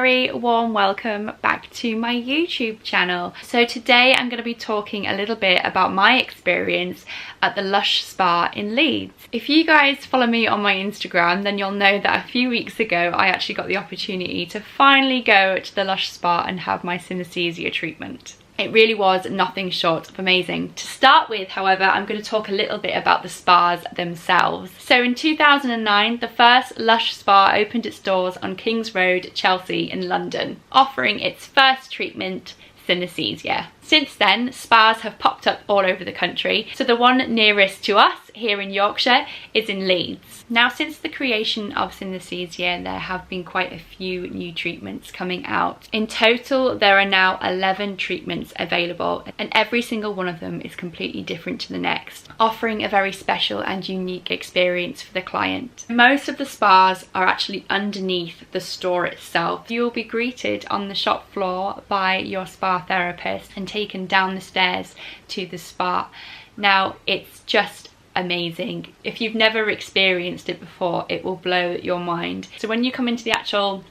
very warm welcome back to my YouTube channel. So today I'm going to be talking a little bit about my experience at the Lush Spa in Leeds. If you guys follow me on my Instagram, then you'll know that a few weeks ago I actually got the opportunity to finally go to the Lush Spa and have my Synesthesia treatment. It really was nothing short of amazing. To start with, however, I'm going to talk a little bit about the spas themselves. So in 2009, the first Lush Spa opened its doors on King's Road, Chelsea in London, offering its first treatment, Synesthesia. Since then, spas have popped up all over the country, so the one nearest to us here in Yorkshire is in Leeds. Now, since the creation of Synesthesia, there have been quite a few new treatments coming out. In total, there are now 11 treatments available, and every single one of them is completely different to the next, offering a very special and unique experience for the client. Most of the spas are actually underneath the store itself. You'll be greeted on the shop floor by your spa therapist and taken down the stairs to the spa. Now, it's just amazing. If you've never experienced it before, it will blow your mind. So when you come into the actual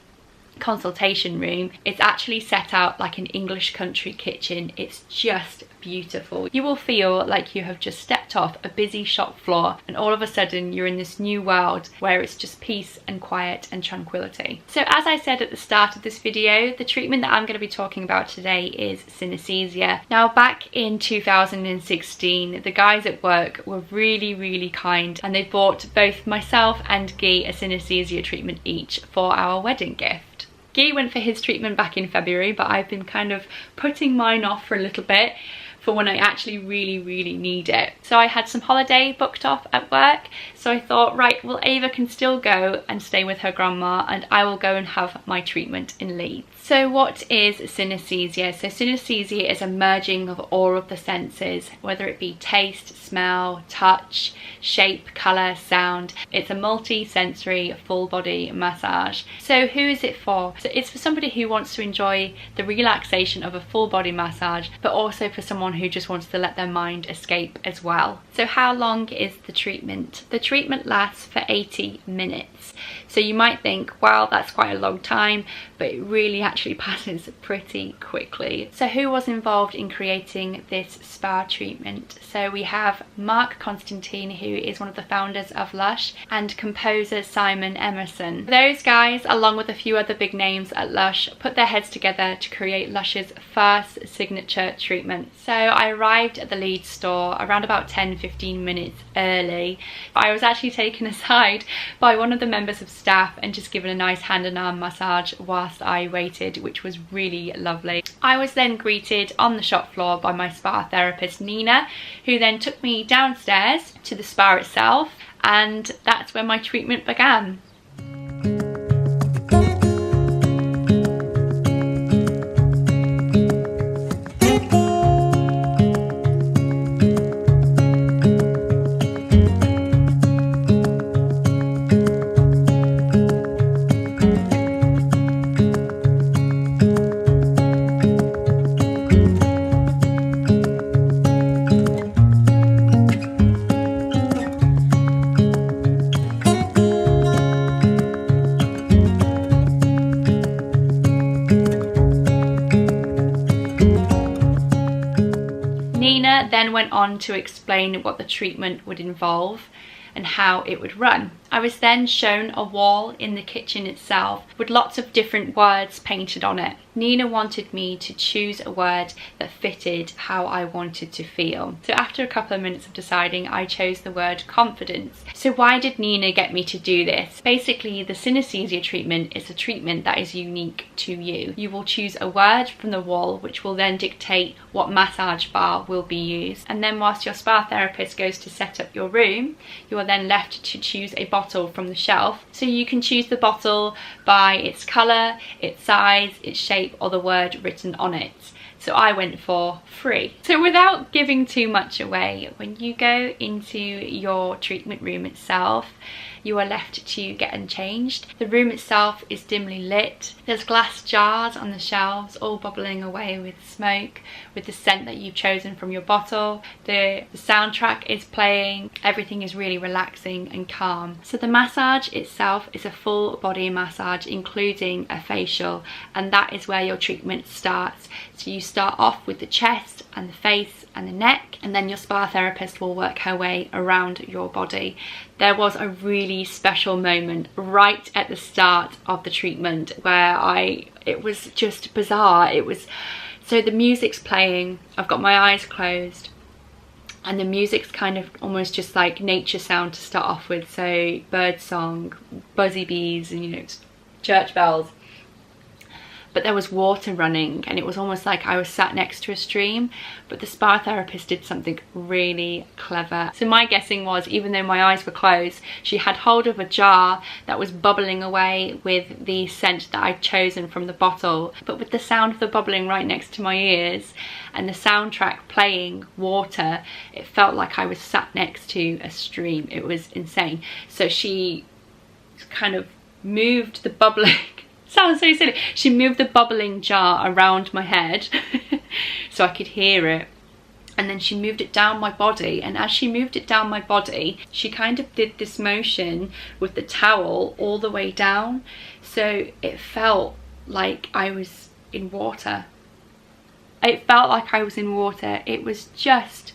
consultation room, it's actually set out like an English country kitchen. It's just beautiful. You will feel like you have just stepped off a busy shop floor and all of a sudden you're in this new world where it's just peace and quiet and tranquility. So as I said at the start of this video, the treatment that I'm going to be talking about today is Synesthesia. Now, back in 2016, the guys at work were really kind, and they bought both myself and Guy a Synesthesia treatment each for our wedding gift. Guy went for his treatment back in February, but I've been kind of putting mine off for a little bit for when I actually really need it. So I had some holiday booked off at work, so I thought, right, well, Ava can still go and stay with her grandma and I will go and have my treatment in Leeds. So what is synesthesia? So synesthesia is a merging of all of the senses, whether it be taste, smell, touch, shape, colour, sound. It's a multi-sensory full body massage. So who is it for? So it's for somebody who wants to enjoy the relaxation of a full body massage, but also for someone who just wants to let their mind escape as well. So how long is the treatment? The treatment lasts for 80 minutes. So you might think, wow, that's quite a long time, but it really actually passes pretty quickly. So who was involved in creating this spa treatment? So we have Mark Constantine, who is one of the founders of Lush, and composer Simon Emerson. Those guys, along with a few other big names at Lush, put their heads together to create Lush's first signature treatment. So I arrived at the Leeds store around about 10-15 minutes early. I was actually taken aside by one of the members of staff and just given a nice hand and arm massage whilst I waited, which was really lovely. I was then greeted on the shop floor by my spa therapist Nina, who then took me downstairs to the spa itself, and that's when my treatment began. Nina then went on to explain what the treatment would involve and how it would run. I was then shown a wall in the kitchen itself with lots of different words painted on it. Nina wanted me to choose a word that fitted how I wanted to feel. So after a couple of minutes of deciding, I chose the word confidence. So why did Nina get me to do this? Basically, the synesthesia treatment is a treatment that is unique to you. You will choose a word from the wall, which will then dictate what massage bar will be used. And then whilst your spa therapist goes to set up your room, you are then left to choose a bottle from the shelf. So you can choose the bottle by its colour, its size, its shape, or the word written on it. So I went for free. So without giving too much away, when you go into your treatment room itself, you are left to get unchanged. The room itself is dimly lit. There's glass jars on the shelves, all bubbling away with smoke, with the scent that you've chosen from your bottle. The soundtrack is playing. Everything is really relaxing and calm. So the massage itself is a full body massage, including a facial, and that is where your treatment starts. So you start off with the chest and the face and the neck, and then your spa therapist will work her way around your body. There was a really special moment right at the start of the treatment where it was just bizarre. So the music's playing, I've got my eyes closed, and the music's kind of almost just like nature sound to start off with, so bird song, buzzy bees, and you know, church bells. But there was water running, and it was almost like I was sat next to a stream. But the spa therapist did something really clever. So my guessing was, even though my eyes were closed, she had hold of a jar that was bubbling away with the scent that I'd chosen from the bottle, but with the sound of the bubbling right next to my ears and the soundtrack playing water, it felt like I was sat next to a stream. It was insane. So she kind of moved the bubbling sounds so silly. She moved the bubbling jar around my head so I could hear it, and then she moved it down my body, and as she moved it down my body, she kind of did this motion with the towel all the way down, so it felt like I was in water. It felt like I was in water. It was just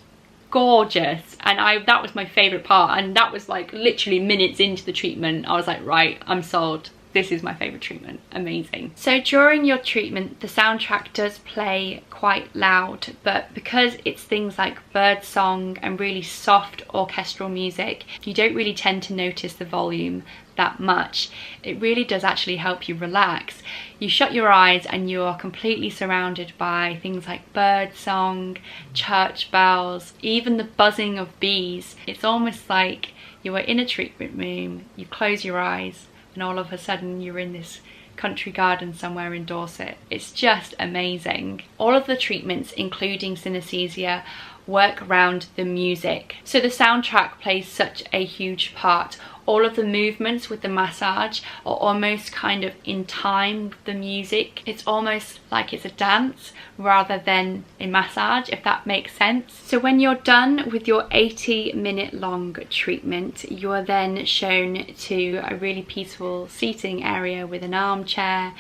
gorgeous, and that was my favourite part, and that was like literally minutes into the treatment. I was like, right, I'm sold. This is my favourite treatment. Amazing. So during your treatment, the soundtrack does play quite loud, but because it's things like bird song and really soft orchestral music, you don't really tend to notice the volume that much. It really does actually help you relax. You shut your eyes and you are completely surrounded by things like bird song, church bells, even the buzzing of bees. It's almost like you are in a treatment room, you close your eyes, and all of a sudden you're in this country garden somewhere in Dorset. It's just amazing. All of the treatments, including synesthesia, work around the music. So the soundtrack plays such a huge part. All of the movements with the massage are almost kind of in time with the music. It's almost like it's a dance rather than a massage, if that makes sense. So when you're done with your 80-minute long treatment, you are then shown to a really peaceful seating area with an armchair,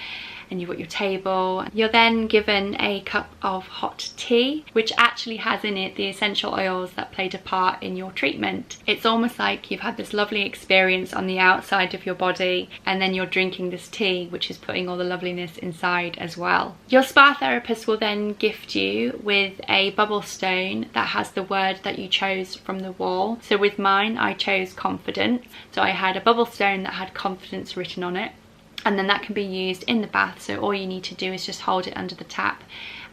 and you've got your table. You're then given a cup of hot tea, which actually has in it the essential oils that played a part in your treatment. It's almost like you've had this lovely experience on the outside of your body, and then you're drinking this tea, which is putting all the loveliness inside as well. Your spa therapist will then gift you with a bubble stone that has the word that you chose from the wall. So with mine, I chose confidence. So I had a bubble stone that had confidence written on it, and then that can be used in the bath. So all you need to do is just hold it under the tap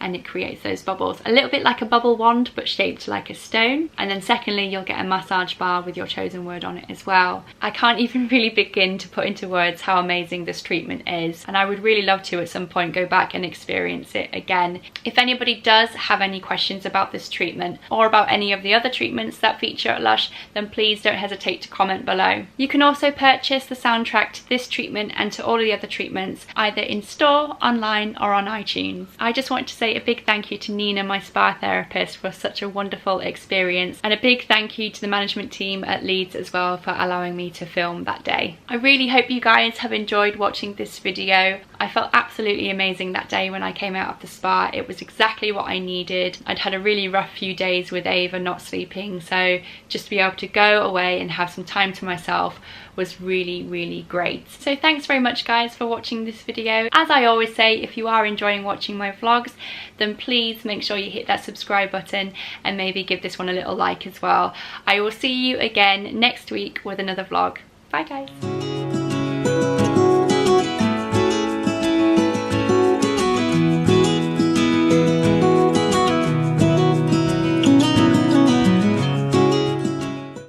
and it creates those bubbles. A little bit like a bubble wand, but shaped like a stone. And then secondly, you'll get a massage bar with your chosen word on it as well. I can't even really begin to put into words how amazing this treatment is, and I would really love to at some point go back and experience it again. If anybody does have any questions about this treatment or about any of the other treatments that feature at Lush, then please don't hesitate to comment below. You can also purchase the soundtrack to this treatment and to all of the other treatments either in store, online, or on iTunes. I just want to say a big thank you to Nina, my spa therapist, for such a wonderful experience, and a big thank you to the management team at Leeds as well for allowing me to film that day. I really hope you guys have enjoyed watching this video. I felt absolutely amazing that day when I came out of the spa. It was exactly what I needed. I'd had a really rough few days with Ava not sleeping, so just to be able to go away and have some time to myself was really, really great. So thanks very much guys for watching this video. As I always say, if you are enjoying watching my vlogs, then please make sure you hit that subscribe button and maybe give this one a little like as well. I will see you again next week with another vlog. Bye guys.